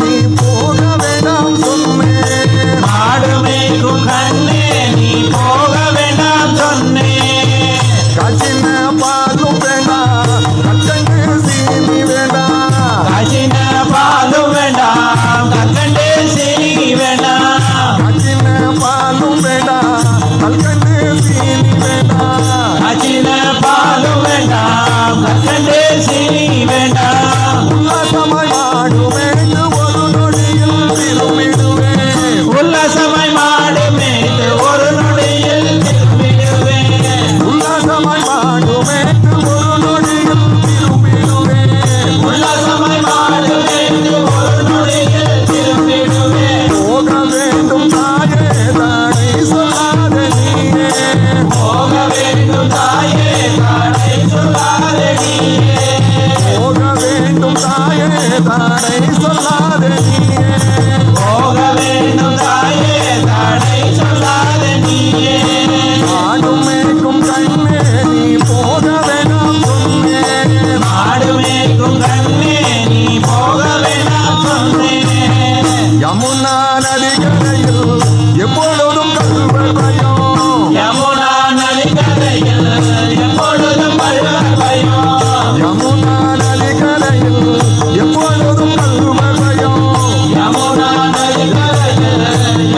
நீ போக வேண்டாம் சொன்னேன். மாடு மேய்க்கும் கண்ணே நீ போக வேண்டாம் சொன்னேன். காய்ச்சின பாலும் வேண்டாம் கற்கண்டு சீனி வேண்டாம். காய்ச்சின பாலும் வேண்டாம் கற்கண்டு சீனி வேண்டாம். காய்ச்சின பாலும் வேண்டாம் கற்கண்டு சீனி வேண்டாம். காய்ச்சின பாலும் வேண்டாம் கற்கண்டு சீனி வேண்டாம். உல்லாசமாய் மாடு மேய்த்து ஒரு நொடியில் திரும்பிடுவேன். உல்லாசமாய் மாடு மேய்த்து ஒரு நொடியில் திரும்பிடுவேன். உல்லாசமாய் மாடு மேய்த்து ஒரு நொடியில் திரும்பிடுவேன். உல்லாசமாய் மாடு மேய்த்து ஒரு நொடியில் திரும்பிடுவேன். போக வேண்டும் தாயே தானே சொல்லாத நீயே. போக வேண்டும் தாயே தானே சொல்லாத நீயே. போக வேண்டும் தாயே தானே சொல்லாத நீயே. போக வேண்டும் தாயே தானே சொல்லாத நீயே. மாடு மேய்க்கும் கண்ணே நீ போக வேண்டாம் சொன்னேன். மாடு மேய்க்கும் கண்ணே நீ போக வேண்டாம் சொன்னேன். யமுனா நதிக்கரையில் எப்பொழுதும் கல்வர் பயம். யமுனா நதிக்கரையில் எப்பொழுதும் பல்வர் பயம். யமுனா நதிக்கரையில் எப்பொழுதும் கல்வர் பயம். யமுனா நதிக்கரையில்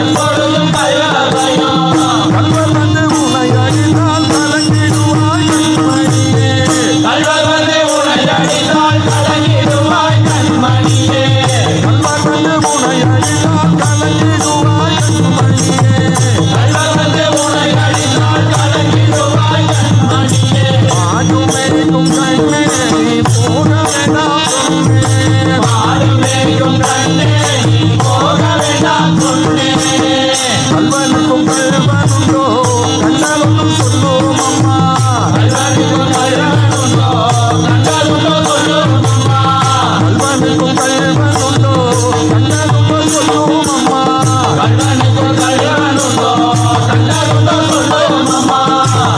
எப்பொழுதும் பல்வர் பயம். கல்வர் வந்து உன்னை அடித்தால் கலங்கிடுவாய் கண்மணியே. கல்வர் வந்து உன்னை அடித்தால் கலங்கிடுவாய் கண்மணியே. கல்வர் வந்து உன்னை அடித்தால் கலங்கிடுவாய் கண்மணியே. கல்வர் வந்து உன்னை அடித்தால் கலங்கிடுவாய் கண்மணியே. மாடு மேய்க்கும் கண்ணே நீ போக வேண்டாம் சொன்னேன். மாடு மேய்க்கும் கண்ணே நீ போக வேண்டாம் சொன்னேன். கல்வனுக்கும் கல்வனுண்டோ கண்டாலும் சொல்லும் அம்மா. கல்வனுக்கும் கல்வனுண்டோ கண்டாலுண்டோ சொல்லும் அம்மா. கல்வனுக்கும் கல்வனுண்டோ கண்டாலும் சொல்லும் அம்மா. கல்வனுக்கும் கல்வனுண்டோ கண்டாலுண்டோ சொல்லும் அம்மா.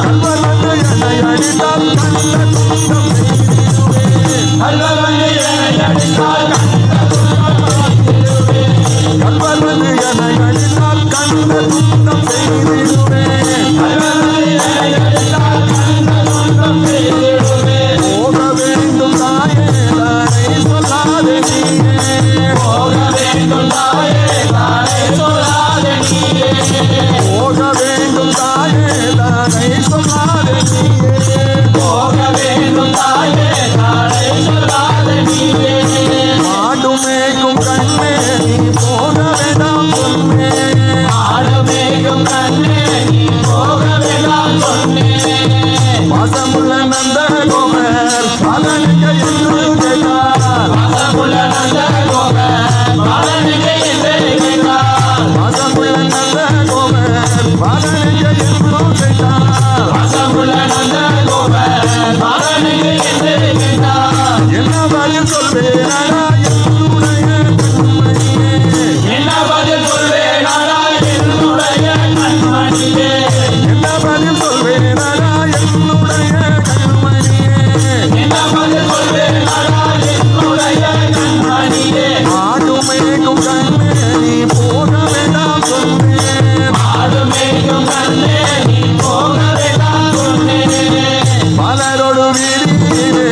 கல்வன் வந்து என்னை அடித்தால் கண்ட துன்பம் செய்திடுவேன். கல்வர் வந்து என்னை அடித்தால் கல்வன் வந்து என்னை அடித்தால் கண்ட துன்பம் செய்திடுவேன். கல்வர் வந்து என்னை அடித்தால் கண்ட துன்பம் செய்திடுவேன். போக வேண்டும் தாயே தானே சொல்லாத நீயே. போக வேண்டும் தாயே தானே சொல்லாத நீயே. போக வேண்டும் தாயே தானே சொல்லாத நீயே. போக வேண்டும் தாயே தானே சொல்லாத நீயே. மாடு மேய்க்கும் கண்ணே நீ போக வேண்டாம் சொன்னேன். மாடு மேய்க்கும் கண்ணே நீ போக வேண்டாம் சொன்னேன். பாசமுள்ள நந்த கோபர் பலனுக்கு என்று கேட்டார். வாசமுள்ள நந்த கோபர் பாலனுக்கு என்று கேட்டார். பாசமுள்ள நந்த கோபர் பலனுக்கு என்று கேட்டார். வாசமுள்ள நந்த கோபர் பாலனுக்கு என்று கேட்டார். என்ன பதில் சொல்வேன் என்னுடைய கண்மணியே. என்ன பதில் சொல்வேனாடா என்னுடைய கண்மணியே. என்ன பதில் சொல்வேன் என்னுடைய கண்மணியே. என்ன பதில் சொல்வேனாடா என்னுடைய கண்மணியே. மாடு மேய்க்கும் கண்ணே நீ போக வேண்டாம் சொன்னேன். மாடு மேய்க்கும் கண்ணே நீ போக வேண்டாம் சொன்னேன். பலரோடு வீதியிலே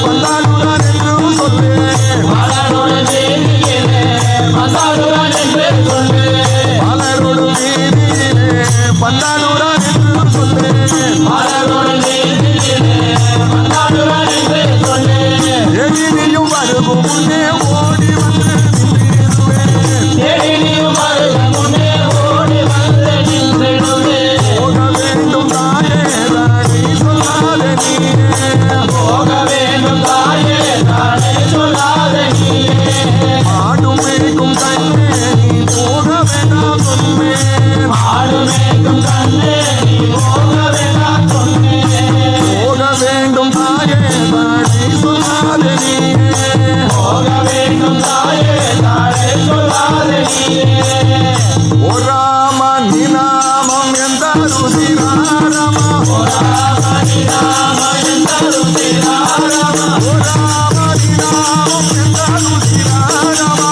பந்தாடுறான் என்று சொல்வேன். மலரோடு தேடியேனே மந்தாடுறான் என்று சொல்வேன். பலரோடு வீதியிலே பந்தாடுறான் என்று சொல்வேன். மலரோடு தேடியேனே மந்தாடுறான் என்று சொல்வேன். எதிரியும் வருகும் முன்னே ஓடி வந்து நின்றிடுவேன். தேடினியும் வருக முன்னே ஓடி வந்து நின்றிடுவேன். போக வேண்டும் தாயே தானே சொல்லாத நீயே. போக வேண்டும் தாயே தானே சொல்லாத நீயே. மாடு மேய்க்கும் கண்ணே நீ போக வேண்டாம் சொன்னேன். மாடு மேய்க்கும் கண்ணே நீ போக வேண்டாம் சொன்னேன். போக வேண்டும் தாயே தானே சொல்லாத நீயே. போக வேண்டும் தாயே தானே சொல்லாத நீயே. ஓ ராம நீ நாமம் எந்த ருசிராரமா. ஓ ராம நீ ராம எந்த ருசிராரமா. ஓ ராம நீ நாமம் எந்த ருசிராரமா.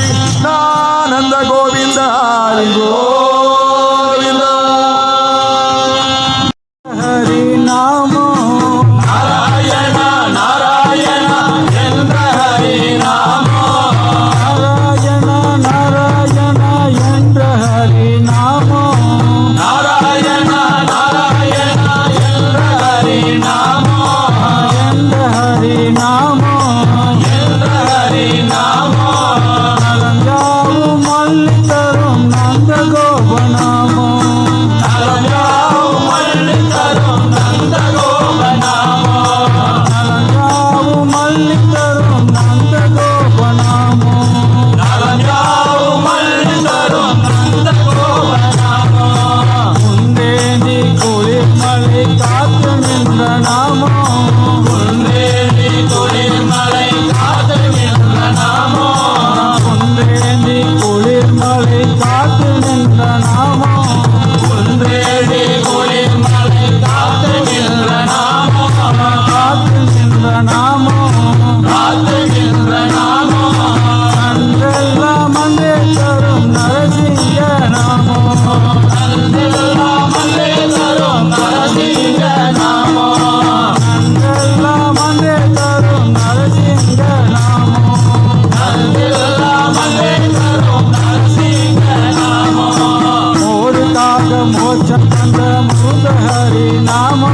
Nanda Govinda Hari Govinda Hari Namo Narayana Narayana என்ற ஹரி நாமோ Narayana Narayana Yendra Hari Namo Narayana Narayana என்ற ஹரி நாமோ Yendra Hari Namo என்ற ஹரி நாமோ Nalanjavu Mallikarum Nanda Gopanamo நலஞ்சாவு மல்லி தரும் நந்த கோபநாமோ Nalanjavu Mallikarum Nanda Gopanamo நலஞ்சாவு மல்லி தரும் நந்த கோபநாமோ முந்தேந்தி குளிர்மலை காத்து நின்ற நாமோ குன்றேந்தி குளிர்மலை காத்துகின்ற நாமோ முந்தேந்தி குளிர்மலை காத்து நின்ற நாமோ குன்றேந்தி குளிர்மலை காத்துகின்ற நாமோ காத்து நின்ற நாமோ காத்துகின்ற நாமோ நன்றெல்லாம் அங்கே தரும் நரசிங்க நாமோ நன்றெல்லாம் மல்லே தரும் நரசிங்க நாமோ நன்றெல்லாம் அங்கே தரும் நரசிங்க நாமோ நன்றெல்லாம் மல்லே தரும் நரசிங்க நாமோ ஒரு தாக மோட்சம் தந்த முருகஹரி நாமோ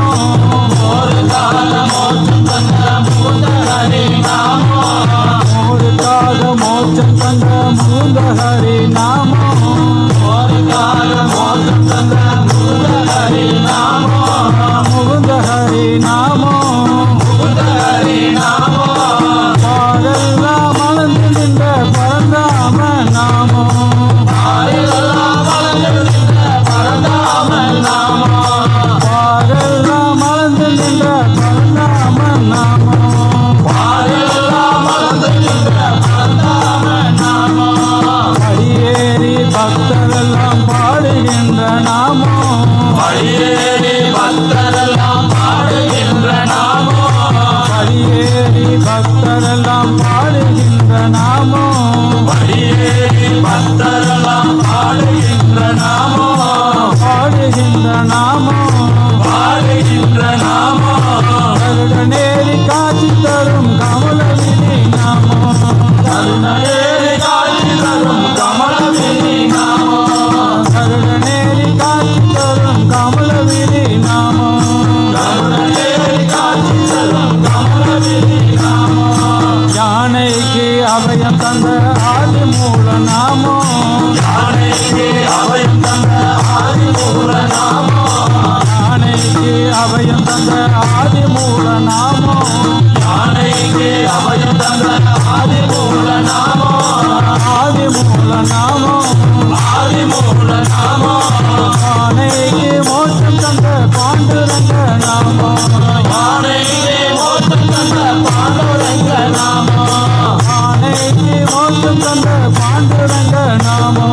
ஒரு கால மோட்சம் தந்த மூத்த ஹரி நாமோ ஒரு தாக மோட்சம் தந்த முருகஹரி நாமோ ஒரு கால மோட்சம் தந்த மூத்த ஹரி நாமோ முகுந்தஹரி நாமோ மூத்த ஹரி நாமோ பாரெல்லாம் மலர்ந்து நின்ற பரந்தாம நாமோ ஆரிலெல்லாம் வளர்ந்து நின்ற பரந்தாம நாமோ பாரெல்லாம் மலர்ந்து நின்ற பரந்தாம நாமோ ஆரிலெல்லாம் வளர்ந்து நின்ற பரந்தாம நாமோ அடியேறி பக்தரெல்லாம் பாடுகின்ற நாமோ வழியேறி பக்தரெல்லாம் பாடுகின்ற நாமோ அடியேறி பக்தரெல்லாம் பாடுகின்ற நாமோ வழியேறி பக்தரெல்லாம் பாடுகின்ற நாமோ பாடுகின்ற நாமோ பாடுகின்ற நாமோ கருடநேரி காட்சி தரும் கமலவினி நாமோ கருணையேறி காட்சி தரும் கமலவினி நாமோ கருடநேரி காட்சி தரும் கமலவினி நாமோ கருணையேறி காட்சி தரும் கமலவினி நாமோ யானைக்கு அபயம் தந்த ஆதி மூல நாமோ யானைக்கு அபயம் தந்த ஆதிமூல நாமோ யானைக்கு அபயம் தந்த ஆதி மூல நாமோ யானைக்கு அபயம் தந்த ஆதிமூல நாமோ ஆதி மூல நாமோ ஆதிமூல நாமோ யானைக்கு மோட்சம் தந்த பாண்டுரங்க நாமோ யானைக்கு மோட்சம் தந்த பாண்டுரங்க நாமோ யானைக்கு மோட்சம் தந்த பாண்டுரங்க நாமோ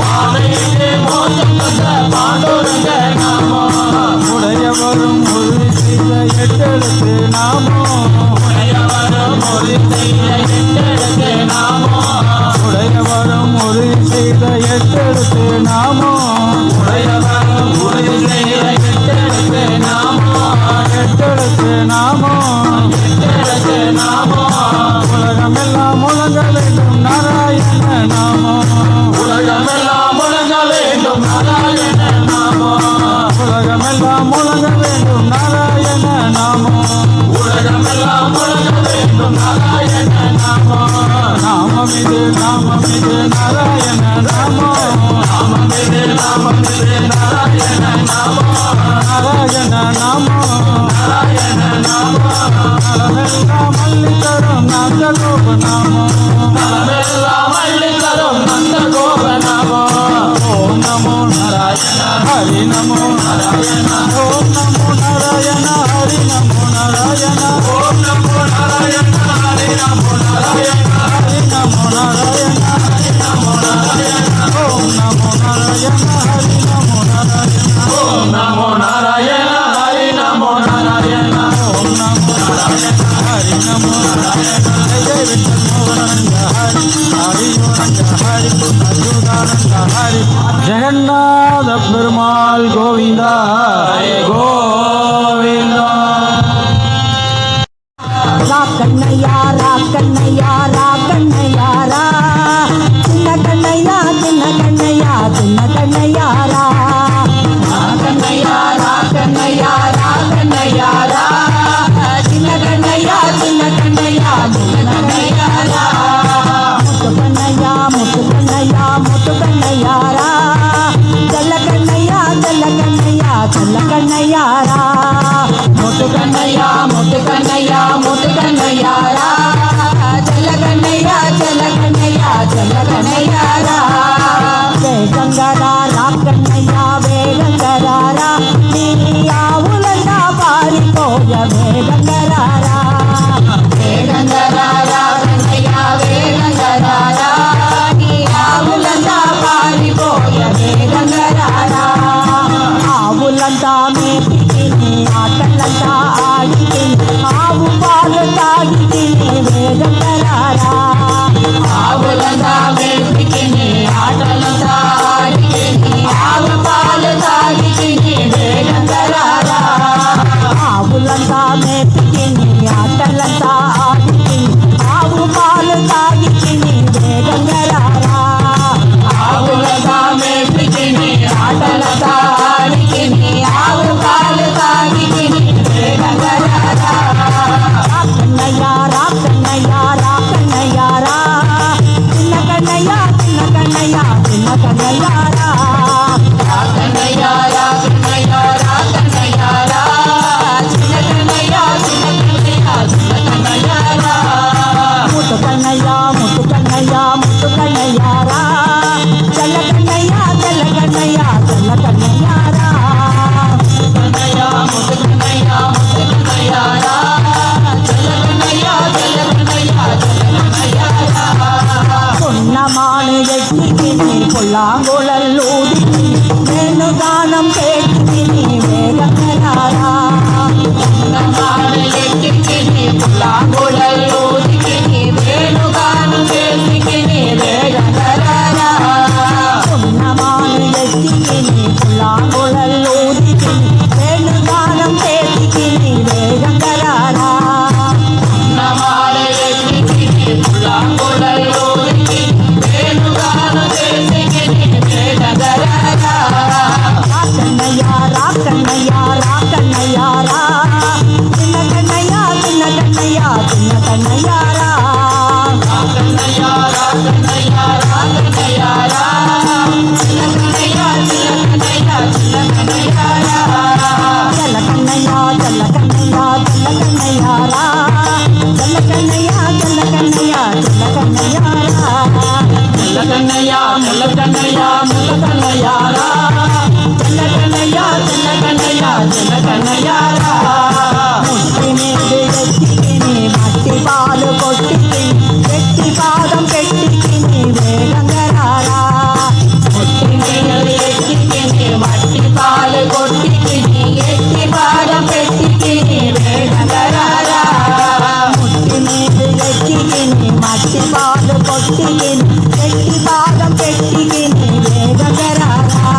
யானைக்கு மோட்சம் தந்த பாண்டுரங்க நாமோ உடையவரும் உறுதி செய்த எட்டெழுத்து நாமோ உடையவரும் ஒரு செய்ய எட்டெடுத்து நாமோ உடையவரும் உறுதி செய்த எட்டெழுத்து நாமம் உடையவரும் உறுதி செய்த எட்டெழுத்து நாமம் எட்டெழுத்து நாமம் எட்டெழுத்து நாமம் உலகமெல்லாம் முழங்க வேண்டும் நாராயண நாமம் உலகமெல்லாம் முழங்க வேண்டும் நாராயண நாமம் உலகமெல்லாம் முழங்க வேண்டும் நாராயண நாமம் உலகமெல்லாம் முழங்க வேண்டும் நாராயண நாமம் நாமம் இது நாராயண நாமம் நாமமிது நாராயண நாமம் நாராயண நாமம் நாராயண நாமம் நலமெல்லாம் அள்ளி தரும் நந்த கோப நாமம் நலமெல்லாம் அள்ளித் தரும் நந்த கோப நாமம் ஓம் நமோ நாராயண ஹரி நமோ நாராயண ஓம் நமோ நாராயண ஹரி நமோ நாராயண ஓம் நமோ நாராயண ஹரி நமோ நாராயண ஹரி நமோ நாராயண ஹரி நமோ நாராயண ஓம் நமோ நாராயண ஹரி நமோ நாராயண ஓம் நமோ நாராயண ஹரி நமோ நாராயண ஓம் நமோ நாராயண ஹரி நமோ நாராயண ஜெய விட்டல் மோகனந்த ஹரி ஹரி ஓரங்க ஹரி அச்சுதானந்த ஹரி ஜெகநாத பெருமாள் கோவிந்தா கோவிந்தா ராக்கண்ணையா ராக்கண்ணையா ராக்கண்ணையாரா சின்ன கண்ணையா சின்ன கண்ணையா சின்ன கண்ணையாரா ராக்கண்ணையா ராக்கண்ணையா ராக்கண்ணையாரா சின்ன கண்ணையா சின்ன கண்ணையா சின்ன கண்ணையாரா முத்து கண்ணையா முத்து கண்ணையாரா செல்ல கண்ணையா செல்ல கண்ணையா செல்ல கண்ணையாரா முத்து கண்ணையா முத்து கண்ணையா முத்து கண்ணையாரா செல்ல கண்ணையா செல்ல கண்ணையா செல்ல கண்ணையாரா வேகங்கரா ராக்கண்ணையா வேகங்கராரா நீ ஆவுலண்டா பாரி போய வேகங்கராரா வேகங்கராரா கண்ணையா வேகங்கராரா நீ ஆவுலண்டா பாரி போய வேகங்கராரா ఆవులంతా మేపి తిని ఆటలంతా ఆడి తిని ఆవు పాలు తాగి తిని వేగంగరారా ఆవులంతా మేపి తిని ఆటలంతా ఆడి తిని ఆవు పాలు తాగి తిని వేగంగరారా ఆవులంతా మేపి తిని ఆటలంతా ఆడి తిని ఆవు పాలు తాగి తిని వేగంగరారా ఆవులంతా మేపి తిని ఆటలంతా ఆడి తిని ఆవు పాలు తాగి తిని వేగంగరారా రాకన్నయ్యా రాకన్నయ్యా రాకన్నయ్యారా చిన్న కన్నయ్యా చిన్న కన్నయ్యా చిన్న కన్నయ్యారా రాకన్నయ్యా రాకన్నయ్యా రాకన్నయ్యారా చిన్న కన్నయ్యా చిన్న కన్నయ్యా చిన్న కన్నయ్యారా ముట్టు కన్నయ్యా ముట్టు కన్నయ్యా ముట్టు కన్నయ్యారా చల్ల కన్నయ్యా చల్ల కన్నయ్యా చల్ల కన్నయ్యారా కన్నయ్యా ముట్టు కన్నయ్యా ముట్టు కన్నయ్యారా చల్ల కన్నయ్యా చల్ల కన్నయ్యా చల్ల కన్నయ్యారా పొన్నమాను ఎట్టిని పొల్లాంగుళల్లూది నేను గానం కేటిని వేగంగరారా పొన్నమాను ఎట్టిని పొల్లాంగుళల్లూది నేను గానం కేటిని వేగంగరారా పొన్నమాను ఎట్టిని పొల్లాంగుళల్లూది నేను గానం కేటిని వేగంగరారా పొన్నమాను ఎట్టిని పొల్లాంగుళల్లూది నేను గానం కేటిని వేగంగరారా రాకన్నయ్యా రాకన్నయ్యా రాకన్నయ్యారా చిన్న కన్నయ్యా చిన్న కన్నయ్యా చిన్న కన్నయ్యారా రాకన్నయ్యా రాకన్నయ్యా రాకన్నయ్యారా చిన్న కన్నయ్యా చిన్న కన్నయ్యా చిన్న కన్నయ్యారా చల్ల కన్నయ్యా చల్ల కన్నయ్యా చల్ల కన్నయ్యారా చల్ల కన్నయ్యా చల్ల కన్నయ్యా చల్ల కన్నయ్యారా చల్ల కన్నయ్యా చల్ల కన్నయ్యా చల్ల కన్నయ్యారా చల్ల కన్నయ్యా చల్ల కన్నయ్యా చల్ల కన్నయ్యారా ముట్టి మీద ఎత్తికిని మట్టి పాలు కొట్టికిని ఎత్తి పాదం పెట్టికిని వేగంగరారా ముట్టి మీద ఎత్తికిని మట్టి పాలు కొట్టికిని ఎత్తి పాదం పెట్టికిని వేగంగరారా ముట్టి మీద ఎత్తికిని మట్టి పాలు కొట్టికిని பெட்டிக்கினே வேகங்கராரா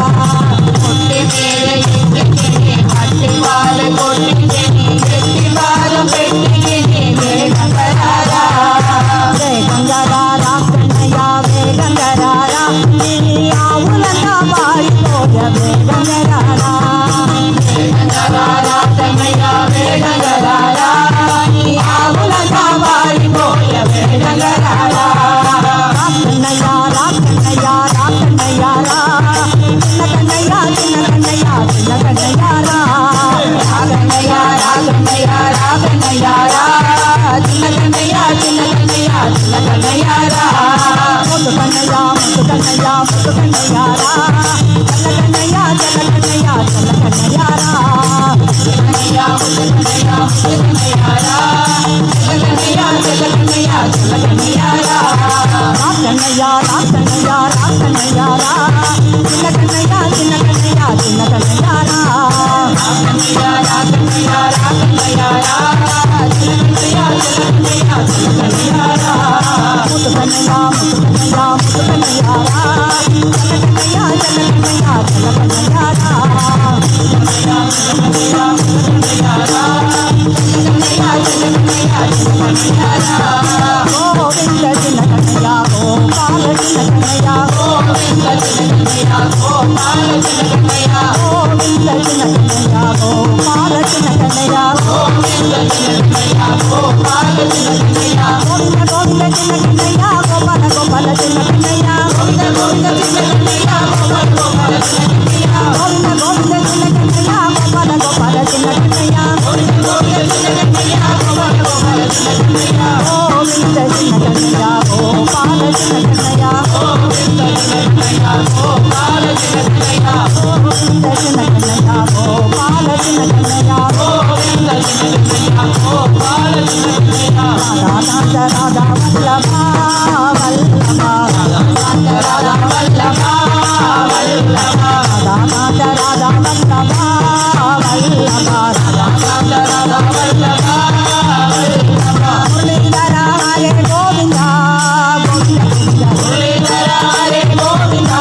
கொட்டி மேலே எட்டிக்கினே மட்டி பால கொட்டிக்கினே எட்டி பாலம் பெட்டிக்கினே வேகங்கராரா வேகங்கராரா கண்ணையா வேகங்கராரா நீ ஆவுலந்தா பாடிப்போய வேகங்கராரா வேகங்கராரா தன்னையா வேகங்கராரா நீ ஆவுலந்தா வாரி போய வேகங்கராரா கண்ணையா கண்ணையா கண்ணையாரா சின்ன கண்ணையா சின்ன கண்ணையா சின்ன கண்ணையாரா கண்ணையாரா கண்ணையாரா கண்ணையாரா சின்ன கண்ணையா சின்ன கண்ணையா சின்ன கண்ணையாரா முத்து கண்ணையா முத்து கண்ணையா முத்து கண்ணையாரா செல்ல கண்ணையா செல்ல கண்ணையா செல்ல கண்ணையாரா கண்ணையா கண்ணையா கண்ணையாரா சின்ன கண்ணையா சின்ன கண்ணையா சின்ன கண்ணையாரா கண்ணையா கண்ணையா கண்ணையாரா சின்ன கண்ணையா சின்ன கண்ணையா சின்ன கண்ணையாரா கண்ணையாரா கண்ணையாரா கண்ணையாரா சின்ன கண்ணையா சின்ன கண்ணையா சின்ன கண்ணையாரா முத்து கண்ணையா முத்து கண்ணையா முத்து கண்ணையாரா செல்ல கண்ணையா செல்ல கண்ணையா செல்ல கண்ணையாரா கண்ணையா கண்ணையாரா சின்ன கண்ணையா சின்ன கண்ணையா சின்ன கண்ணையாரா கோவிந்த சின்ன கண்ணையா கோபால சின்ன கண்ணையா கோவிந்த சின்ன கண்ணையா கோபால சின்ன கண்ணையா கோவிந்த சின்ன கண்ணையா கோபால சின்ன கண்ணையா கோவிந்த சின்ன கண்ணையா கோபால சின்ன கண்ணையா கோவிந்த கோவிந்த சின்ன கண்ணையா கோபால கோபால சின்ன கண்ணையா கோவிந்த கோவிந்த சின்ன கண்ணையா கோபால கோபால சின்ன கண்ணையா கோவிந்த கோவிந்த சின்ன கண்ணையா கோபால கோபால சின்ன கண்ணையா கோவிந்த கோவிந்த சின்ன கண்ணையா கோபால கோபால சின்ன கண்ணையா கோவிந்த சின்ன கண்ணையா கோபால சின்ன கண்ணையா கோவிந்த சின்ன கண்ணையா கோபால சின்ன கண்ணையா கோவிந்த சின்ன கண்ணையா கோபால சின்ன கண்ணையா கோவிந்த சின்ன கண்ணையா கோபால சின்ன கண்ணையா ராதா ராதா வல்லபா வல்லபா ராதா வல்லபா வல்லபா ராதா ராதா வல்லபா வல்லபா ராதா ராதா வல்லபா வல்லபா முரளிதரா ஹரே கோவிந்தா கோவிந்த முரளிதரா ஹரே கோவிந்தா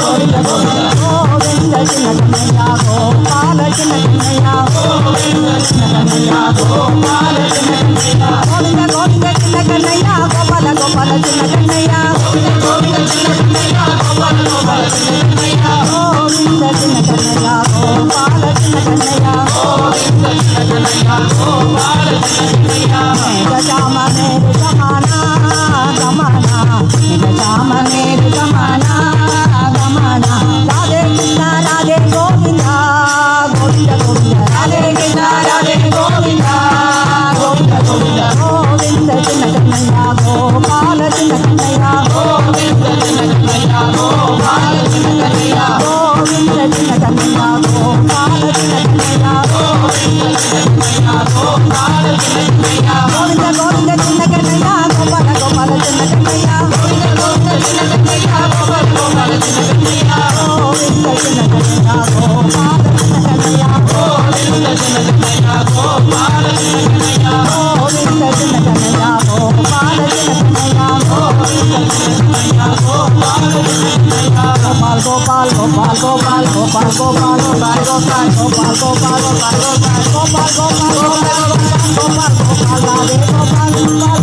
கோவிந்த கோவிந்த கோவிந்த சின்ன கண்ணையா கோபால சின்ன கண்ணையா கோவிந்த சின்ன கண்ணையா கோபால சின்ன கண்ணையா கோவிந்த கோவிந்த சின்ன கண்ணையா கோபால கோபால சின்ன கண்ணையா கோவிந்த கோவிந்த சின்ன கண்ணையா கோபால கோபால சின்ன கண்ணையா கோவிந்த சின்ன கண்ணையா கோபால சின்ன கண்ணையா கோவிந்த சின்ன கண்ணையா கோபால சின்ன கண்ணையா மேகஜாம மேரு ஜமானா கமானா மேகஜாம மேரு ஜமானா கமானா ராதே கிருஷ்ணா ராதே கோவிந்தா கோவிந்த கோவிந்த ராதே கிருஷ்ணா ராதே கோவிந்தா கோவிந்த கோவிந்த கோவிந்த சின்ன கண்ணையா கோபால சின்ன கண்ணையா கோவிந்த சின்ன கண்ணையா கோபால சின்ன கண்ணையா கோவிந்த சின்ன கண்ணையா கோபால சின்ன கண்ணையா கோவிந்த சின்ன கண்ணையா கோபால சின்ன கண்ணையா கோவிந்த கோவிந்த சின்ன கண்ணையா கோபால கோபால சின்ன கண்ணையா கோவிந்த கோவிந்த சின்ன கண்ணையா கோபால கோபால சின்ன கண்ணையா கோவிந்த சின்ன கண்ணையா கோபால சின்ன கண்ணையா கோவிந்த சின்ன கண்ணையா கோபால சின்ன கண்ணையா கோவிந்த சின்ன கண்ணையா கோபால சின்ன கண்ணையா கோவிந்த சின்ன கண்ணையா கோபால சின்ன கண்ணையா கோபால் கோபால் கோபால் கோபால் கோபால் கோபால் கோபால் கோபால் கோபால் கோபால் கோபால் கோபால் கோபால் கோபால் கோபால் ராதே கோபால்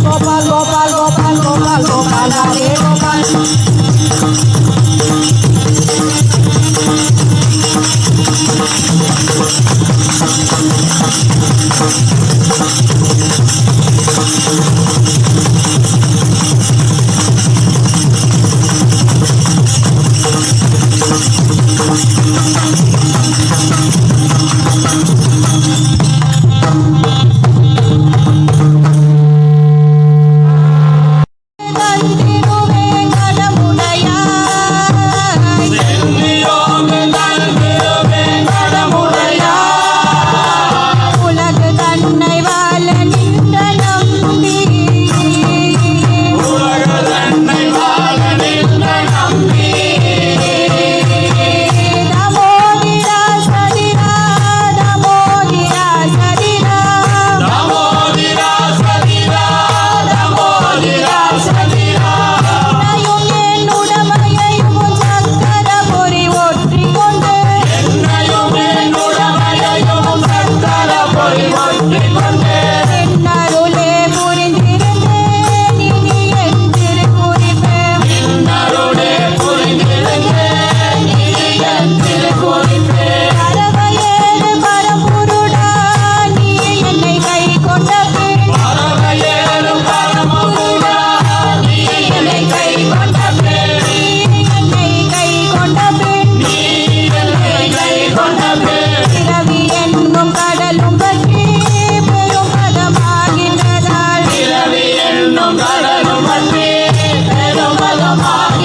கோபால் கோபால் கோபால் கோபால் கோபால் ராதே கோபால் உலகு தன்னை வாழ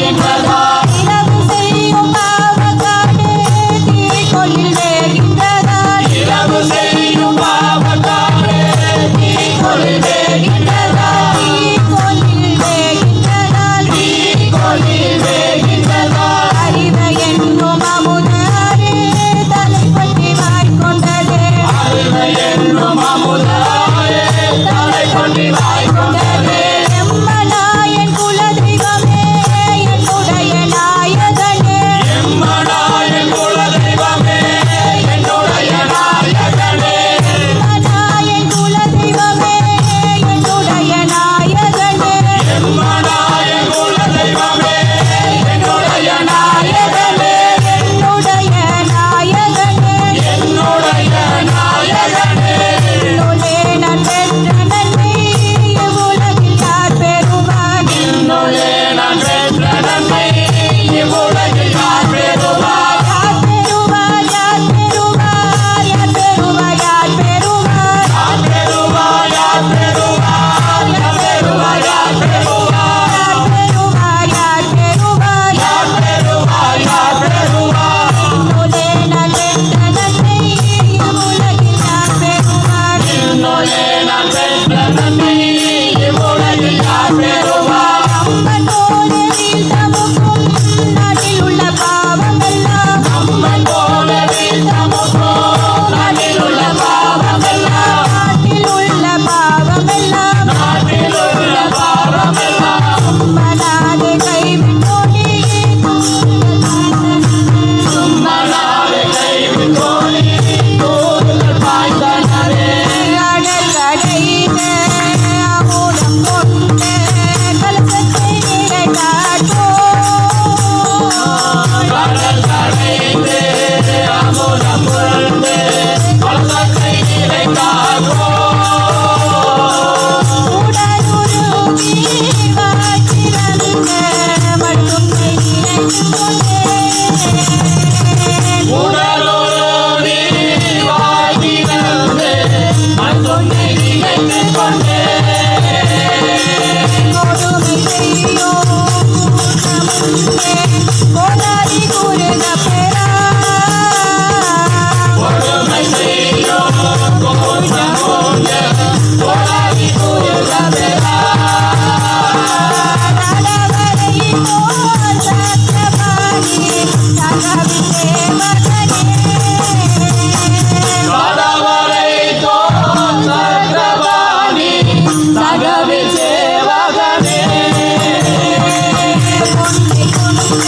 வேகின்றதா இரவு செய்யும் பாவக்காடு தீக்கொள்ளில் வேகின்றதா இரவு செய்யும் பாவத்தாலே தீக்கொளில் வேகின்றதா தீக்கொள்ளில் வேகின்றதா தீக்கொளில் வேகின்றதா அறிவை என்னும் அமுதாறு தலைப்பற்றி வாய்க்கொண்டதே அறிவை என்னும் அமுதாயே தலை கொண்டு வாய்க்கொண்டதே எம்மனாயன் குலதெய்வமே என்னுடைய நாயகனே எம்மனாயன் குலதெய்வமே என்னுடைய நாயகனே எம்மனாயன் குலதெய்வமே என்னுடைய நாயகனே எம்மனாயன் குலதெய்வமே என்னுடைய நாயகனே என்னுடைய நாயகனே என்னுடைய நாயகனே என்னுள்ளே நான் பெற்ற நன்மை இவ்வுலகில் யார் பெறுவார் என்னுள்ளே நான் பெற்ற நன்மை இவ்வுலகில் யார் பெறுவார் யார் பெறுவார் யார் பெறுவார் யார் பெறுவார் யார் பெறுவார் யார் பெறுவார் யார் பெறுவார் யார் பெறுவார் யார் பெறுவார் யார் பெறுவார் யார் பெறுவார் யார் பெறுவார் யார் பெறுவார் என்னுள்ளே நான் பெற்ற நன்மை இவ்வுலகில் யார் பெறுவார் என்னுள்ளே நான் பெற்ற நன்மை இவ்வுலகில் யார் பெறுவார் அம்மன் போல வீழ்த்தமுக்கும் நாட்டில் உள்ள பாவமெல்லாம் அம்மன் போல வீழ்த்தமுக்கோ நாட்டில் உள்ள பாவமெல்லாம் நாட்டில் உள்ள பாவமெல்லாம் நாட்டில் உள்ள பாவமெல்லாம் அம்மனாது கைவிட்டோடி சும்மனாவே கைவிட்டோடி தூதுகள் பாய்ந்தனரே அடல் கடைந்த அமுதம் கொண்ட கலசத்தை நிறைந்தாட்டோ கடல் கடைந்து அமுதம் புரண்டு கலசத்தை நிறைந்தாரோ உடலுருகி வாய்த்திறந்த மட்டும் நினைந்து கொண்டேன் உடலோடு வாழ்கிறந்து மற்றொன்றை நினைத்து கொண்டே கொடுமை செய்யும் கூட்டமுண்டே கோடாரி கூறுக பெறா கொடுமை செய்யும் கூட்டம் உண்டு போராடி கூறுகிறா நடவரை போல் சத்தபாணி சகவிலே மகனே கடவரை தோற்றவாணி சகவில் சேவகனே கொண்டை கொண்ட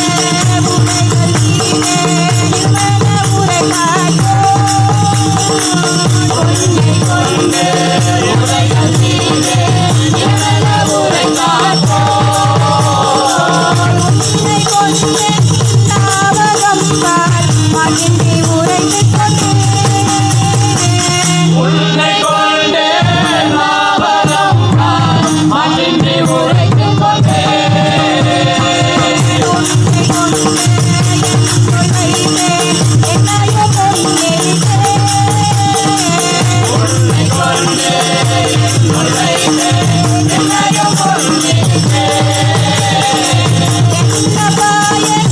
புகைகளிலே நிர்மல உரை காட்டோ கொண்டை கொண்ட உரைகள் நீரே என உரை காப்போ உன்னை கொண்டே ஞாபகம் பார் மகிழ்ந்து உரைத்துக் கொண்டேன் உன்னை கொண்டே நாவலம் மகிழ்ந்து உரைத்துக் கொண்டே உன்னை கொண்டே என்னுள் வைத்தேன் என்னையும் பொன்னெரித்தேன் உன்னை கொண்டே என்னுள் வைத்தேன் என்னையும் பொன்னித்தேன் என்ன பாயன்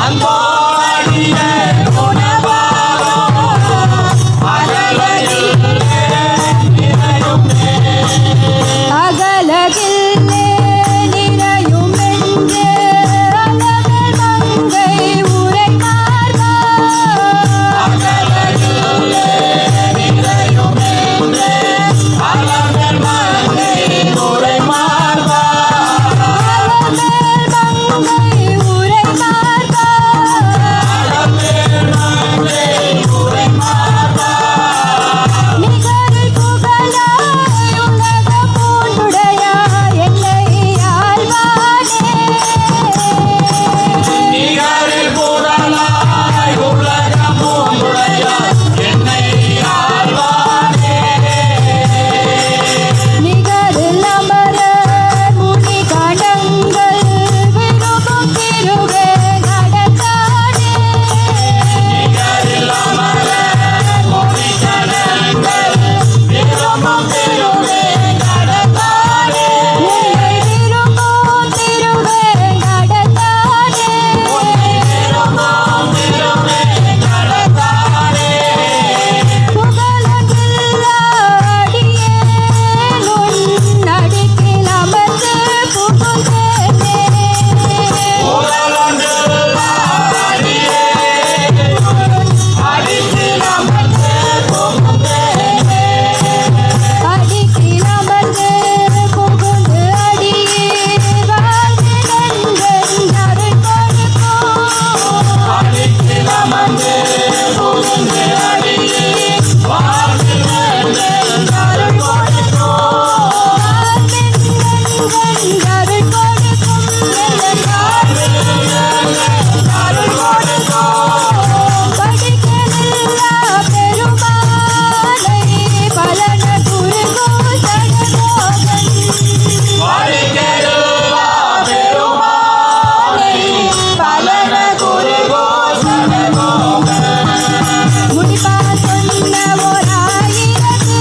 அன்போடியே உணவாரோ அகலகில்லே நிறையுமே அகலகில்லே நிறையுமென்று அலமேல் மங்கை உரைத்தார்வா அகலகில்லே நிறையுமென்றே அலமேல் மங்கை உரைமார்வா அலமேல் மங்கை உரைத்தார்வா அலமேல் மங்கை உரைமார்வா நிகரில் புகழாய் உலக பூண்டுடையாய் என்னை ஆழ்வானே நிகரில் புகழாய் உலகமுடையாய் என்னை ஆழ்வானே நிகரில் அமரர் முனி கணங்கள் விரும்பும் திருவே நடத்தானே நிகரில் அமரர் முடிகடங்கள் விரும்பும் திருவே நடந்தானே உன்னை விரும்பும் திருவே நடத்தானே விரும்பும் திருவே நடந்தானே புகழகில்லா அடியேன் உன் அடிக்கில் அமர்ந்து புகுந்தேனே அடிக்கில் அமர்ந்து புகுந்து அடியே வாழ்ந்தெங்கள் அருள் கொடுக்கும் வாழ்ந்தெங்கள் அருள் கொடுக்கும் படிக்கலில்லா பெருமாளை பலன குருகோ சடகோகன் முடிப்பார் சொன்ன ஓராயிரத்து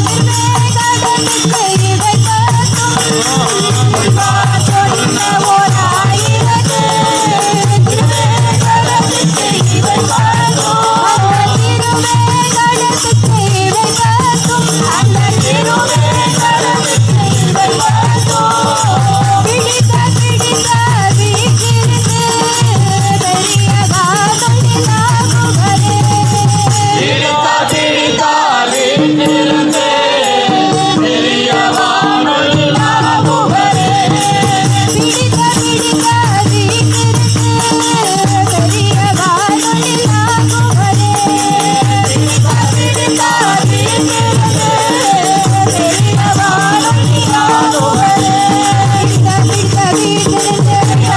திருவேங்கடத்துக்கு இவை கட்டும் முடிப்பார் சொன்ன ஓராயிரத்து திருவேங்கடத்துக்கு இவை கட்டும் திருவேங்கடத்துக்கு இவை கட்டும் அந்த திருவேங்கடத்துக்கு இவை கட்டும் பிடித்த வீட்டிலிருந்து பெரிய வாசலிலாகுவரே பிடித்த வீட்டிலிருந்து பெரிய வாசலிலாகுவரே பெரிய வாசலிலாகுவரே பிடித்த வீட்டிலிருந்து பெரிய வாசலிலாகுவரே பிடித்த வீட்டிலிருந்து பெரிய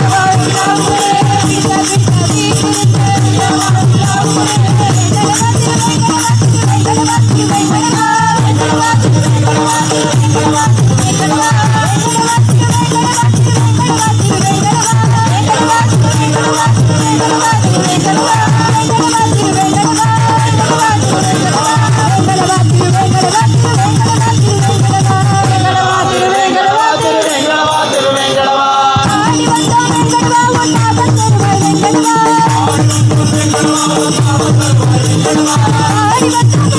ஆடி வந்தோம் வெங்கடவா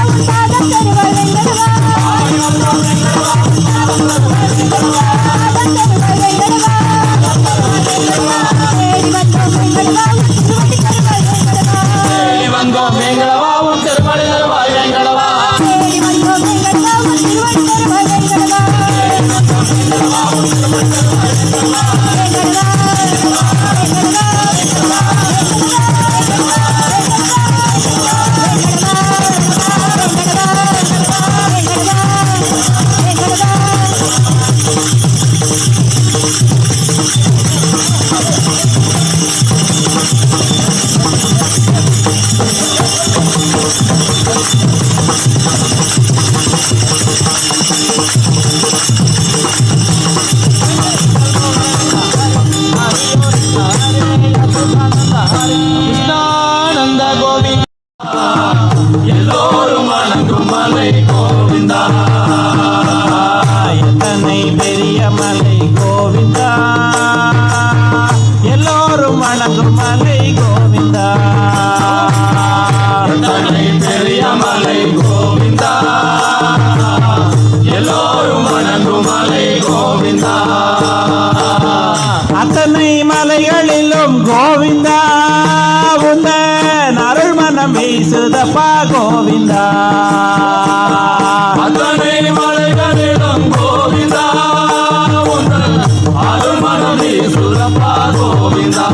ஒன்றாக தருவாய் வெங்கடவா ஆடி வந்தோம் வெங்கடவா ஒன்றாக தருவாய் வெங்கடவா தேடி வந்தோம் வெங்கடவா திருவடி தருவாய் வெங்கடவா வந்தோம் எங்களவா உன் திருமணி தருவாய் எங்களவா தேடி வந்தோம் வெங்கடவா திருவடி தருவாய் வெங்கடவா கிருஷ்ணானந்த கோவிந்த எல்லோரும் வணங்கும் மலை கோவிந்தா எத்தனை பெரிய மலை கோவிந்தா வணங்கும் மலை கோவிந்தா எத்தனை பெரிய மலை கோவிந்தா எல்லோரும் வணங்கும் மலை கோவிந்தா அத்தனை மலைகளிலும் கோவிந்தா உந்தன் அருள் மனம் வீசுதப்பா கோவிந்தா அத்தனை மலைகளிலும் கோவிந்தா உந்தன் அருள் மனம் வீசுதப்பா கோவிந்தா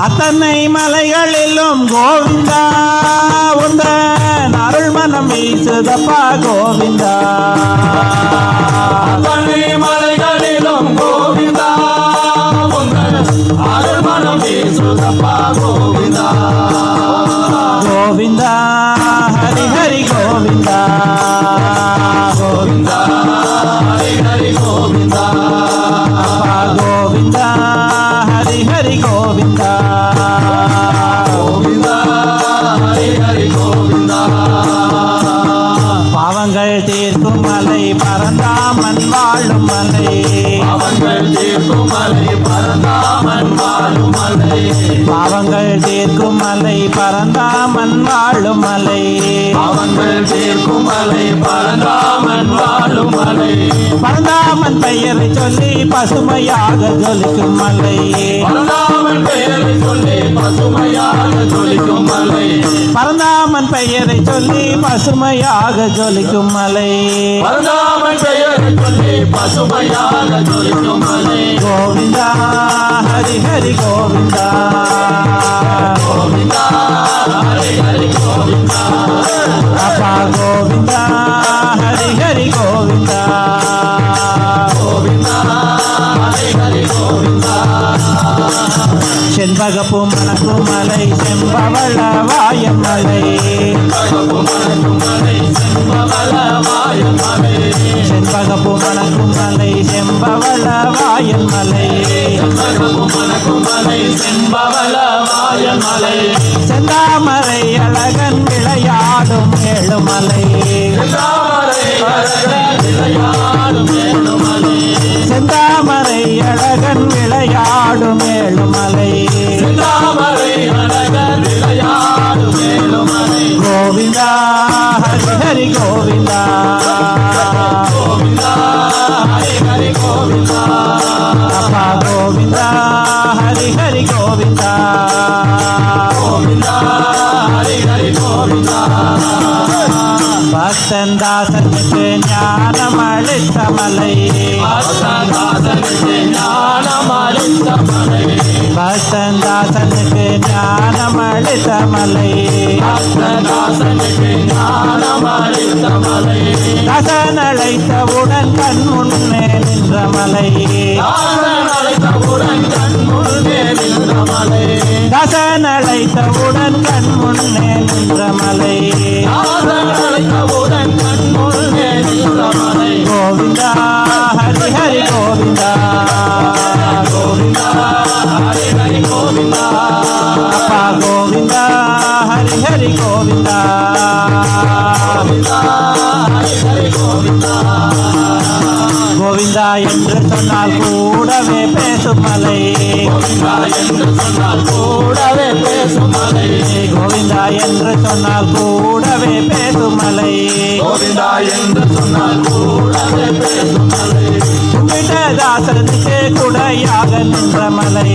அத்தனை மலைகளிலும் கோவிந்தா உந்தன் அருள் மனம் வீசுதப்பா கோவிந்தா அத்தனை மலைகளிலும் கோவிந்தா உந்தன் அருள் மனம் வீசுதப்பா கோவிந்தா கோவிந்தா ஹரி ஹரி கோவிந்தா கோவிந்தா ஹரி ஹரி கோவிந்தா அப்பா கோவிந்தா ஹரி ஹரி கோவிந்தா கோவிந்தா ஹரி ஹரி கோவிந்தா பாவங்கள் தீர்க்கும் மலை பரந்தாமன் வாழும் மலை அவங்கள் தீர்க்கும் மலை பரந்தாமன் வாழும் மலை பாவங்கள் தீர்க்கும் மலை பரந்தாமன் வாழும் மலை அவங்கள் தீர்க்கும் மலை பரந்தாமன் வாழும் மலை பரந்தாமன் பெயரை சொல்லி பசுமையாக ஜொலிக்கும் மலை பரந்தாமன் பெயரை சொல்லி பசுமையாக ஜொலிக்கும் மலை பரந்தாமன் பெயரை சொல்லி பசுமையாக ஜொலிக்கும் மலை பரந்தாமன் பெயரை சொல்லி பசுமையாக ஜொலிக்கும் மலை கோவிந்தா ஹரி ஹரி கோவிந்தா கோவிந்தா ஹரி ஹரி கோவிந்தா அப்பா கோவிந்தா ஹரி ஹரி கோவிந்தா கோவிந்தா ஹரி ஹரி கோவிந்தா செண்பகப்பு மணக்கும் மலை செம்பவள வாயம் மலை பகப்பு மணக்கும் மலை செம்பவள வாயம் மலை செண்பகப்பு மணக்கும் மலை செம்பவள வாயம் மலை பகப்பு மணக்கும் மலை செம்பவள வாயம் மலை செந்தாமரை அழகன் விளையாடும் ஏழுமலை தாமரை அழகன் விளையாடும் ஏழுமலை செந்தாமரை அழகன் விளையாடும் ஏழுமலை தாமரை அழகன் விளையாடும் ஏழுமலை கோவிந்தா ஹரி ஹரி கோவிந்தா கோவிந்தா ஹரி ஹரி கோவிந்தா அப்பா கோவிந்தா ஹரி ஹரி கோவிந்தா கோவிந்தா ஹரி ஹரி கோவிந்தா பக்தன் தாசனுக்கு ஞானம் அளித்த மலை பக்ததாசனுக்கு ஞானம் அளித்த மலை பக்தன் தாசனுக்கு ஞானம் அளித்த மலை பக்ததாசனுக்கு ஞானம் அளித்த மலை தாசன் அழைத்தவுடன் கண் முன்னே நின்ற மலை தாசன் அழைத்தவுடன் கண் முன்னே நின்ற மலை தாசன் அழைத்தவுடன் கண் முன்னே நின்ற மலை தாசன் அழைத்தவுடன் கண் முன்னே நின்ற மலை கோவிந்தா ஹரி ஹரி கோவிந்தா கோவிந்தா ஹரி ஹரி கோவிந்தா அப்பா கோவிந்தா ஹரி ஹரி கோவிந்தா கோவிந்தா ஹரி ஹரி கோவிந்தா கோவிந்தா என்று சொன்னால் கூடவே பேசும் மலை கோவிந்தா என்று சொன்னால் கூடவே பேசும் மலை கோவிந்தா என்று சொன்னால் கூடவே பேசும் மலை கோவிந்தா என்று சொன்னால் கூடவே பேசும் மலை கும்பிட்ட தாசனுக்கு குடையாக நின்ற மலை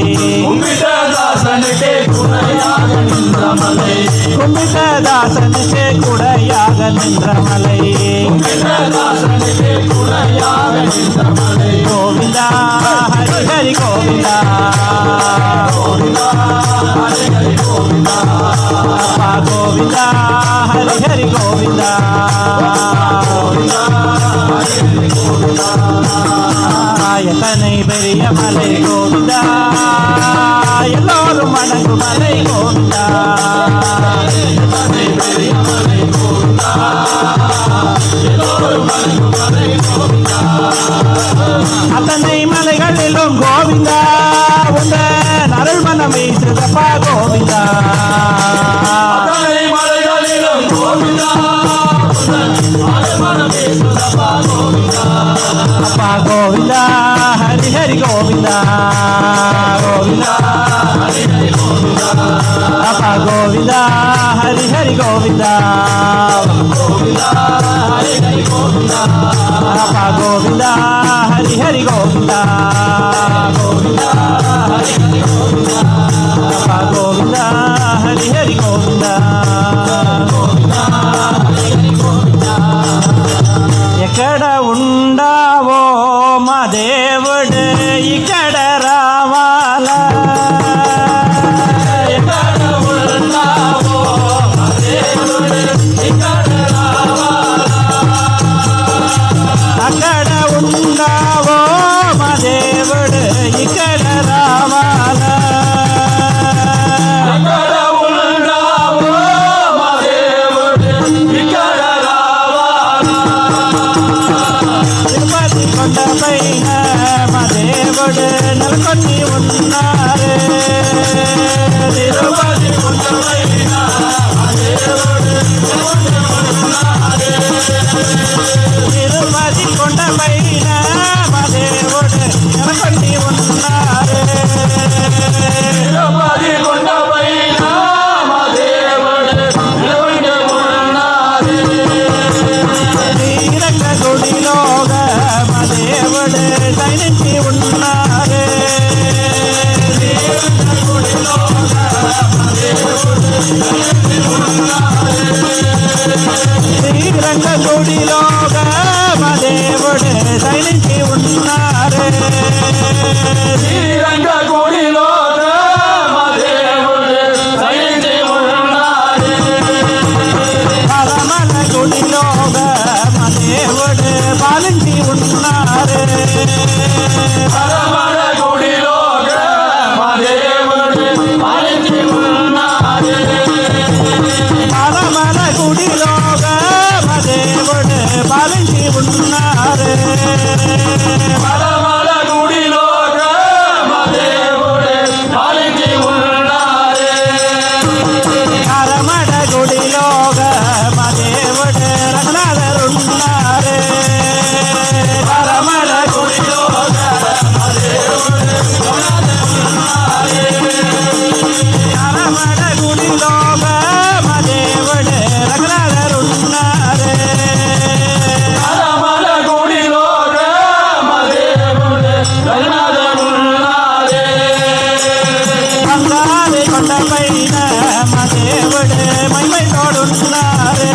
கும்பிட்ட தாசனுக்கே துணையாக நின்ற மலை கும்பிட்ட தாசனுக்கு குடையாக நின்ற மலை கும்பிட்ட தாசனுக்கே துணையாக நின்ற மலை கோவிந்தா ஹரி ஹரி கோவிந்தா கோவிந்தா ஹரி ஹரி கோவிந்தா அப்பா கோவிந்தா ஹரி ஹரி கோவிந்தா கோவிந்தா ஹரி ஹரி கோவிந்தா எத்தனை பெரிய மலை கோவிந்தா எல்லோரும் வணங்கும் மலை கோவிந்தா எத்தனை பெரிய மலை கோவிந்தா எல்லோரும் வணங்கும் மலை கோவிந்தா அத்தனை மலைகளிலும் கோவிந்தா உந்தன் அருள் மனம் வீசுதப்பா கோவிந்தா அத்தனை மலைகளிலும் கோவிந்தா அருமணம் வீசுதப்பா கோவிந்தா அப்பா கோவிந்தா ஹரி ஹரி கோவிந்தா கோவிந்தா గోవింద హరి హరి గోవింద అప గోవింద హరి హరి గోవింద గోవింద హరి హరి గోవింద అప గోవింద హరి హరి గోవింద గోవింద హరి హరి గోవింద అప గోవింద హరి హరి గోవింద గోవింద హరి హరి గోవింద ఎక్కడ ఉండావో మా దేవుడు ఇక్కడ రావాలా ఎక్కడ ఉన్నావో మా దేవుడు ఇక్కడ రావాలా అక్కడ ఉండావో మా దేవుడు ఇక్కడ రావాలా ఎక్కడ ఉన్నావో మా దేవుడు ఇక్కడ రావాలా తిరుపతి కొండపైన మా దేవుడు నెలకొని ఉన్నారే తిరుపతి కొండపైన మా దేవుడు తిరుపతి కొండపైన మా దేవుడు నెలకొని ఉన్నారే తిరుపతి కొండపైన మా దేవుడు నిలబడి ఉన్నాడు శ్రీరంగ గుడిలోగా మా దేవుడు దయనించి ఉన్నారే శ్రీరంగ గుడిలోగా మా దేవుడు దయనించి ఉన్నారే శ్రీరంగ గుడిలో మా దేవుడు సైనించి ఉన్నాడు పరమల గుడిలోగా మా దేవుడు పాలించి ఉన్నారే పరమణ గుడిలో మా దేవుడు పాలించి ఉన్నాడు పరమల గుడిలోగా మా దేవుడు పాలించి ఉన్నారే పరమణ గుడిలో మా దేవుడు పాలించి ఉన్నాడు పరమల గుడిలోగా మా దేవుడు రఘునాథరున్నారే పరమల గుడిలో పరమల గుడిలోగా మా దేవుడు రఘునాథరున్నారే పరమణ గుడిలో మా దేవుడు రఘునాథుడున్నాడు బంగారు కొండపైన మా దేవుడు మహిమై తోడున్నారే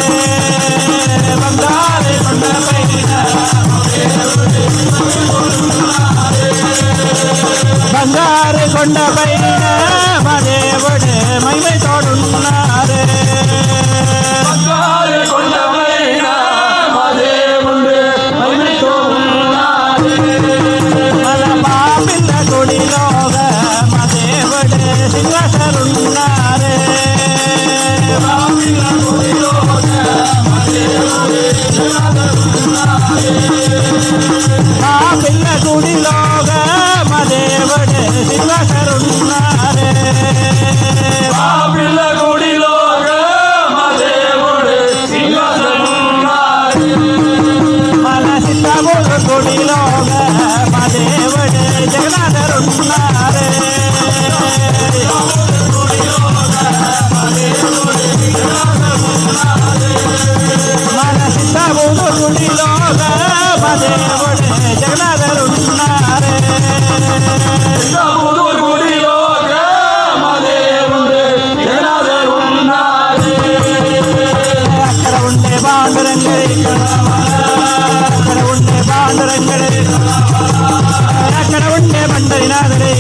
బంగారు కొండపైన బంగారు కొండపైన మా దేవుడు మహిమై తోడున్నారే బంగారు కొండపైన మా దేవుడు మహిమతో ఉన్నాడు మన పాపిల్ల గుడిలోగా మా దేవుడు సింహాసనున్నారే పాపిల గుడిలో మా దేవుడు పాపిల్ల గుడిలోగా మా దేవుడు సింహాసనున్నారే పాపిల గుడిలో మా దేవుడు సింహాసనున్నాడు మన సిద్ధమూరు గుడిలోగా మా దేవుడు జగన్నాథరున్నారే మన సిద్ధమూరు గుడిలోగా మా దేవుడు జగన్నాథరున్నారే ప్రభువు గుడిలో మా దేవుడు జగన్నాథుడున్నాడు అక్కడ ఉండే పాండురంగడి అక్కడ ఉండే పాండురంగడి అక్కడ ఉండే బండరినాథుడి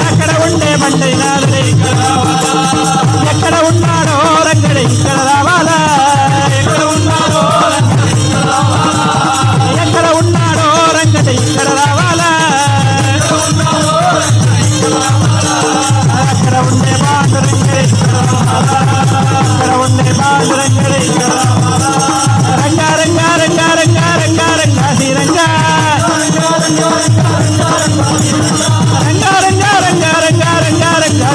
అక్కడ ఉండే బండరినాథుడి ఎక్కడ ఉన్నాడో రంగడి ఇక్కడ రావాలా ఎక్కడ ఉన్నాడో ఎక్కడ ఉన్నాడో రంగడి ఇక్కడ రావాలా అక్కడ ఉండే పాండురంగడి అక్కడ ఉండే పాండురంగడి రంగా రంగా రంగా రంగా రంగా రంగా శ్రీరంగా రంగా రంగా రంగా రంగా రంగా రంగా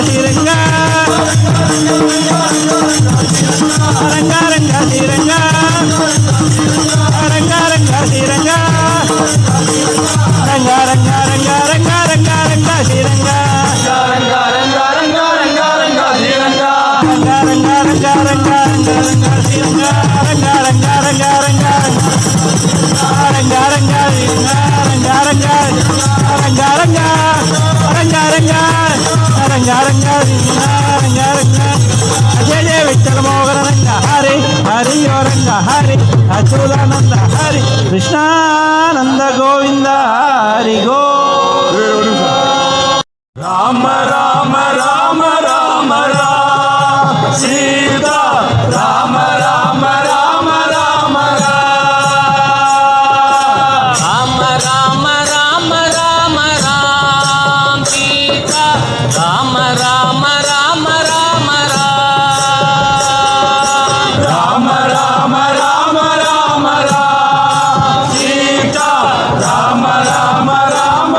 రంగా రంగా రంగా రంగా జయ జయ విఠల మోహన రంగా హరి హరి ఓ రంగా హరి అచ్యుతానంద హరి కృష్ణానంద గోవింద హరి గో రామ రామ రామ రామ రామ సీతా రామ రామ రామ రామ రామ రామ రామ రామ రామ సీతా రామ రామ రామ రామ రామ రామ రామ రామ రామ సీతా రామ రామ రామ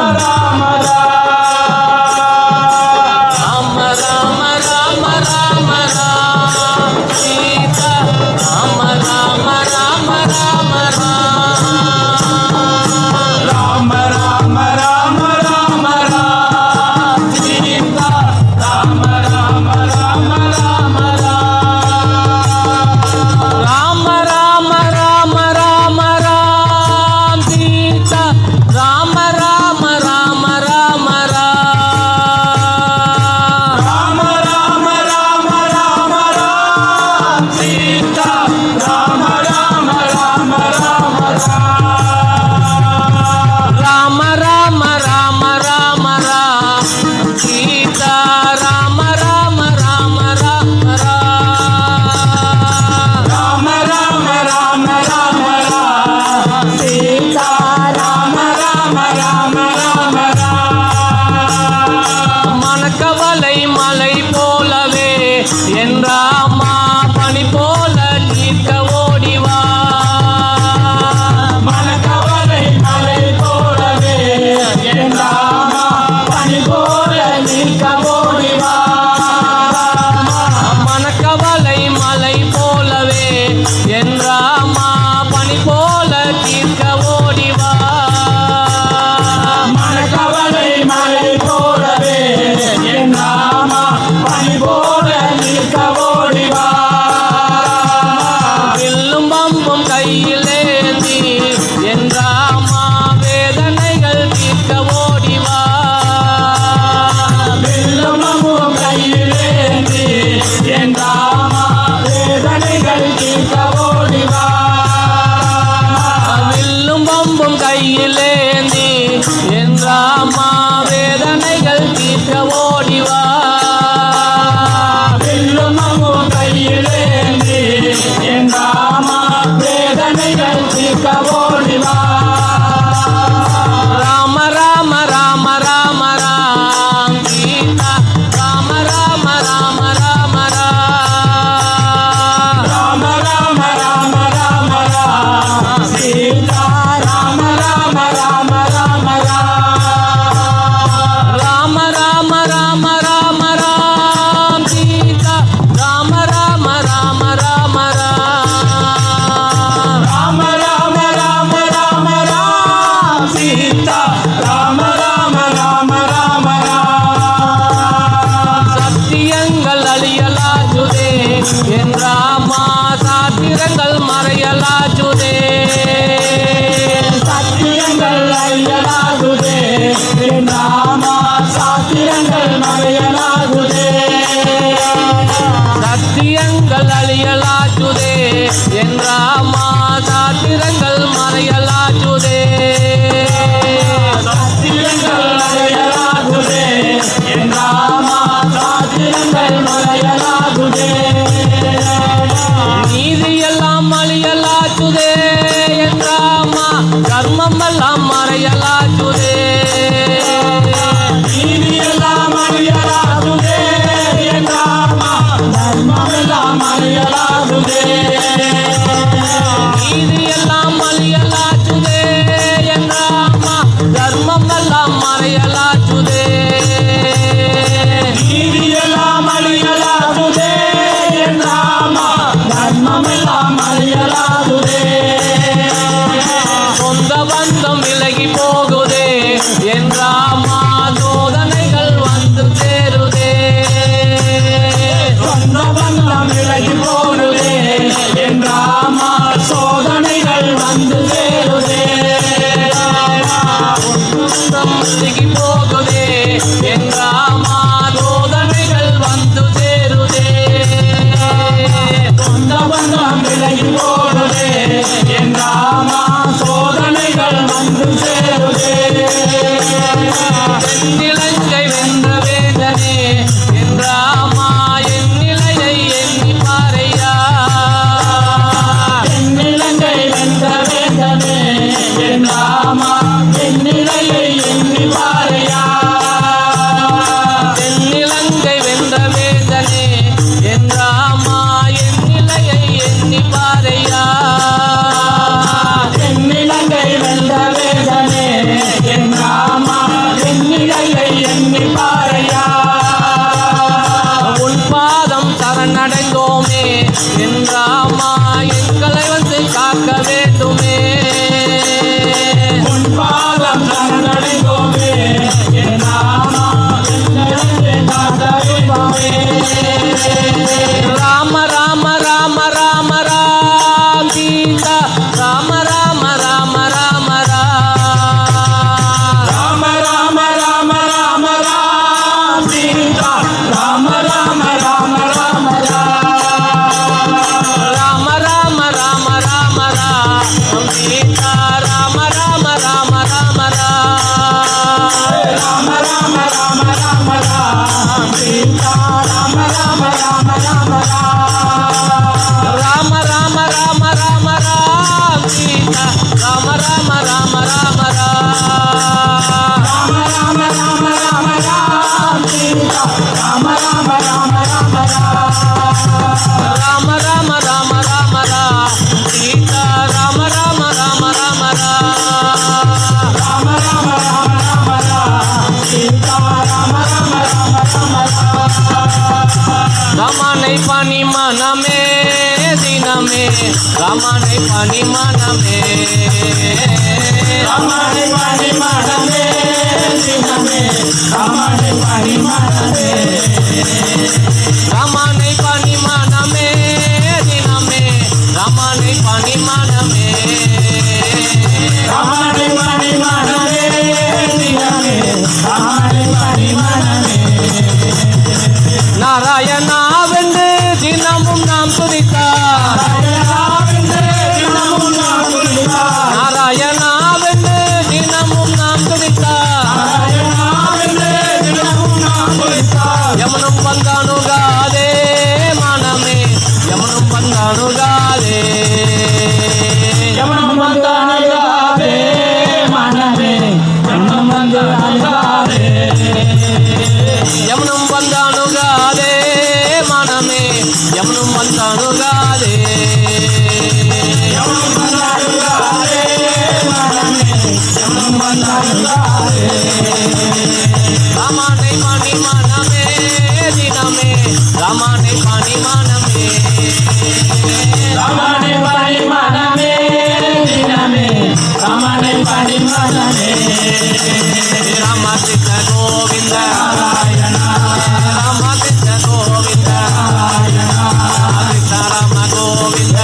தென்னிலங்கை வென்ற வேந்தனே என் ராமா என் நிலையை எண்ணி பாரையா. தென்னிலங்கை வென்ற வேந்தனே என் ராமா என் நிலையை எண்ணி பாரையா. தென்னிலங்கை வென்ற வேந்தனே என் ராமா என் நிலையை எண்ணி பாரையா. தென்னிலங்கை வென்ற வேந்தனே என் ராமா என் நிலையை எண்ணி பாரையா. உன் பாதம் சரணடைந்தோமே என் ராமா எங்களை வந்து காக்க வேண்டுமே. உன் பாதம் சரணடைந்தோமே என் ராமா எங்களை காக்க வேண்டுமே. ராம ராம ராம ராம ராம் சீதா ராம ராம ராம ராம ராம் ராம ராம ராம ராம ராம் சீதா ராம ராம ராம ராம ராம ராம ராம ராம ராம் சீதா ராம ராம ராம ராம ராம ராம ராம ராம ராம் சீதா ராம ராம ராம ராம ராம ராம ராம ராம ராம் சீதா ராம ராம ராம ராம ராம ராம ராம ராம ராம் சீதா ராம ராம ராம ராம ராம ராம ராம ராம ராம் சீதா ராம ராம ராம ராம ராம ராம ராம ராம ராம் சீதா ராம ராம ராம ராம ரமனை பனி மனமே தினமே ரமனை பனி மனமே ராமனை பணி மனமே தினமே ராமனை பணி மனமே ரமனை பனி மனமே தினமே ரமனை பனி மனமே ராமனை பணி மனமே தினமே ராமனை பணி மனமே நாராயணாவென்று தினமும் நாம் துதித்தார். தினமும் நாம் துதித்தார். நாராயணாவென்று தினமும் நாம் துதித்தார். தினமும் நாம் துதித்தார். யமனும் வந்தானுகாதே மனமே யமனும் வந்தானுகாதே யமனம் வந்து அணுகாதே மனமே யமனம் வந்து அணுகாதே யமனும் வந்தானுகாதே மனமே யமனும் வந்தானுகாதே யமனம் வந்து அணுகாதே மனமே யமனம் வந்து அணுகாதே ராமனை பணி மனமே தினமே ராமனை பணி மனமே ராமனை பணி மனமே தினமே ராமனை பணி மனமே ராம கிருஷ்ண கோவிந்த நாராயணா ராம கிருஷ்ண கோவிந்த கிருஷ்ண ராம கோவிந்த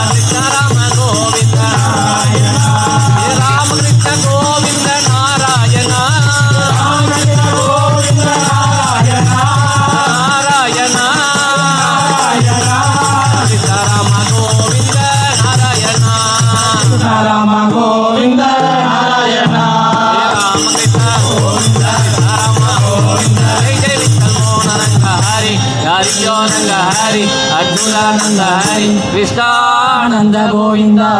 கிருஷ்ண ராம கோவிந்த ராம கிருஷ்ண கோவிந்த நாராயண கோவிந்த நாராயணா நாராயண கிருஷ்ண ராம கோவிந்த நாராயண ராம கோவிந்த நாராயணா ராமகிருஷ்ண கோவிந்த ராம கோவிந்த ஜெய ஜெய விட்டல் மோன ரங்க ஹரி ஹரியோ ரங்க ஹரி அர்ஜுனானந்த ஹரி கிருஷ்ணானந்த ஆனந்த கோவிந்தா